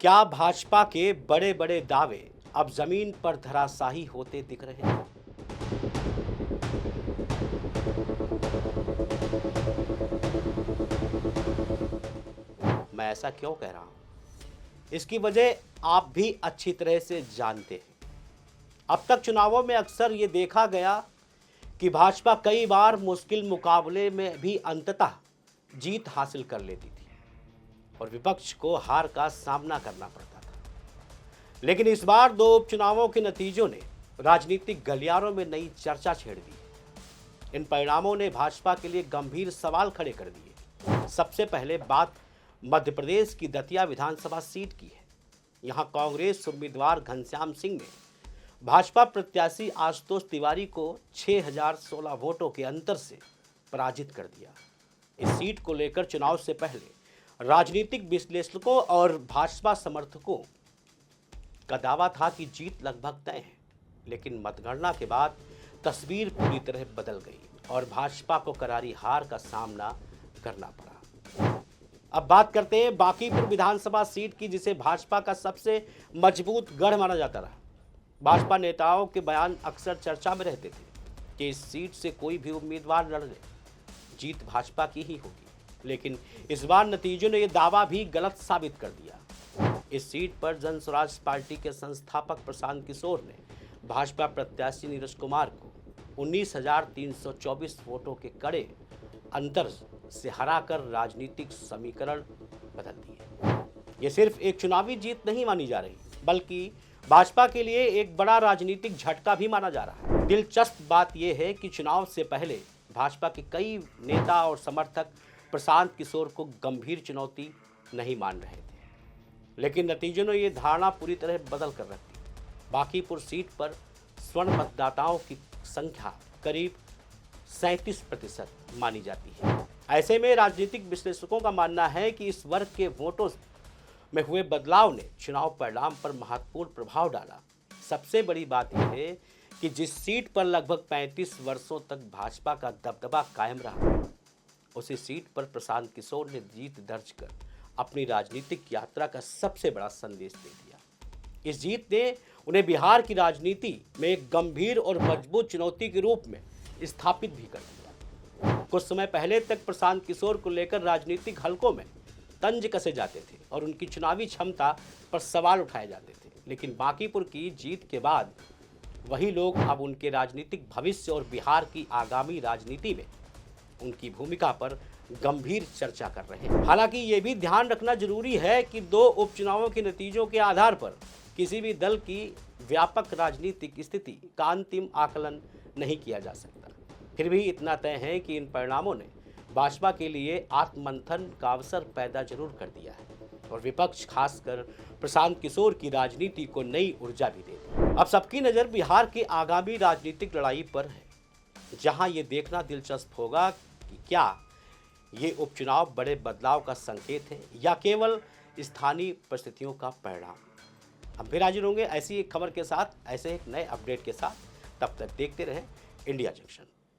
क्या भाजपा के बड़े बड़े दावे अब जमीन पर धराशायी होते दिख रहे हैं? मैं ऐसा क्यों कह रहा हूं? इसकी वजह आप भी अच्छी तरह से जानते हैं। अब तक चुनावों में अक्सर ये देखा गया कि भाजपा कई बार मुश्किल मुकाबले में भी अंततः जीत हासिल कर लेती थी और विपक्ष को हार का सामना करना पड़ता था। लेकिन इस बार दो उपचुनावों के नतीजों ने राजनीतिक गलियारों में नई चर्चा छेड़ दी। इन परिणामों ने भाजपा के लिए गंभीर सवाल खड़े कर दिए। सबसे पहले बात मध्य प्रदेश की दतिया विधानसभा सीट की है। यहां कांग्रेस उम्मीदवार घनश्याम सिंह ने भाजपा प्रत्याशी आशुतोष तिवारी को 6016 वोटों के अंतर से पराजित कर दिया। इस सीट को लेकर चुनाव से पहले राजनीतिक विश्लेषकों और भाजपा समर्थकों का दावा था कि जीत लगभग तय है, लेकिन मतगणना के बाद तस्वीर पूरी तरह बदल गई और भाजपा को करारी हार का सामना करना पड़ा। अब बात करते हैं बांकीपुर विधानसभा सीट की, जिसे भाजपा का सबसे मजबूत गढ़ माना जाता रहा। भाजपा नेताओं के बयान अक्सर चर्चा में रहते थे कि इस सीट से कोई भी उम्मीदवार लड़ ले, जीत भाजपा की ही होगी। लेकिन इस बार नतीजों ने यह दावा भी गलत साबित कर दिया। इस सीट पर जन स्वराज पार्टी के संस्थापक प्रशांत किशोर ने भाजपा प्रत्याशी नीरज कुमार को 19,324 वोटों के कड़े अंतर से हराकर राजनीतिक समीकरण बदल दिए। ये सिर्फ एक चुनावी जीत नहीं मानी जा रही, बल्कि भाजपा के लिए एक बड़ा राजनीतिक झटका भी माना जा रहा है। दिलचस्प बात यह है कि चुनाव से पहले भाजपा के कई नेता और समर्थक प्रशांत किशोर को गंभीर चुनौती नहीं मान रहे थे, लेकिन नतीजों ने यह धारणा पूरी तरह बदल कर रख दी। बांकीपुर सीट पर स्वर्ण मतदाताओं की संख्या करीब 37% मानी जाती है। ऐसे में राजनीतिक विश्लेषकों का मानना है कि इस वर्ग के वोटों में हुए बदलाव ने चुनाव परिणाम पर महत्वपूर्ण प्रभाव डाला। सबसे बड़ी बात यह है कि जिस सीट पर लगभग 35 वर्षों तक भाजपा का दबदबा कायम रहा, उसी सीट पर प्रशांत किशोर ने जीत दर्ज कर अपनी राजनीतिक यात्रा का सबसे बड़ा संदेश दे दिया। इस जीत ने उन्हें बिहार की राजनीति में एक गंभीर और मजबूत चुनौती के रूप में स्थापित भी कर दिया। कुछ समय पहले तक प्रशांत किशोर को लेकर राजनीतिक हलकों में तंज कसे जाते थे और उनकी चुनावी क्षमता पर सवाल उठाए जाते थे, लेकिन बांकीपुर की जीत के बाद वही लोग अब उनके राजनीतिक भविष्य और बिहार की आगामी राजनीति में उनकी भूमिका पर गंभीर चर्चा कर रहे हैं। हालांकि ये भी ध्यान रखना जरूरी है कि दो उपचुनावों के नतीजों के आधार पर किसी भी दल की व्यापक राजनीतिक स्थिति का अंतिम आकलन नहीं किया जा सकता। फिर भी इतना तय है कि इन परिणामों ने भाजपा के लिए आत्ममंथन का अवसर पैदा जरूर कर दिया है और विपक्ष खासकर प्रशांत किशोर की राजनीति को नई ऊर्जा भी दे दी। अब सबकी नज़र बिहार की आगामी राजनीतिक लड़ाई पर है, जहां ये देखना दिलचस्प होगा कि क्या ये उपचुनाव बड़े बदलाव का संकेत है या केवल स्थानीय परिस्थितियों का परिणाम। हम फिर हाजिर होंगे ऐसी एक खबर के साथ, ऐसे एक नए अपडेट के साथ। तब तक देखते रहें इंडिया जंक्शन।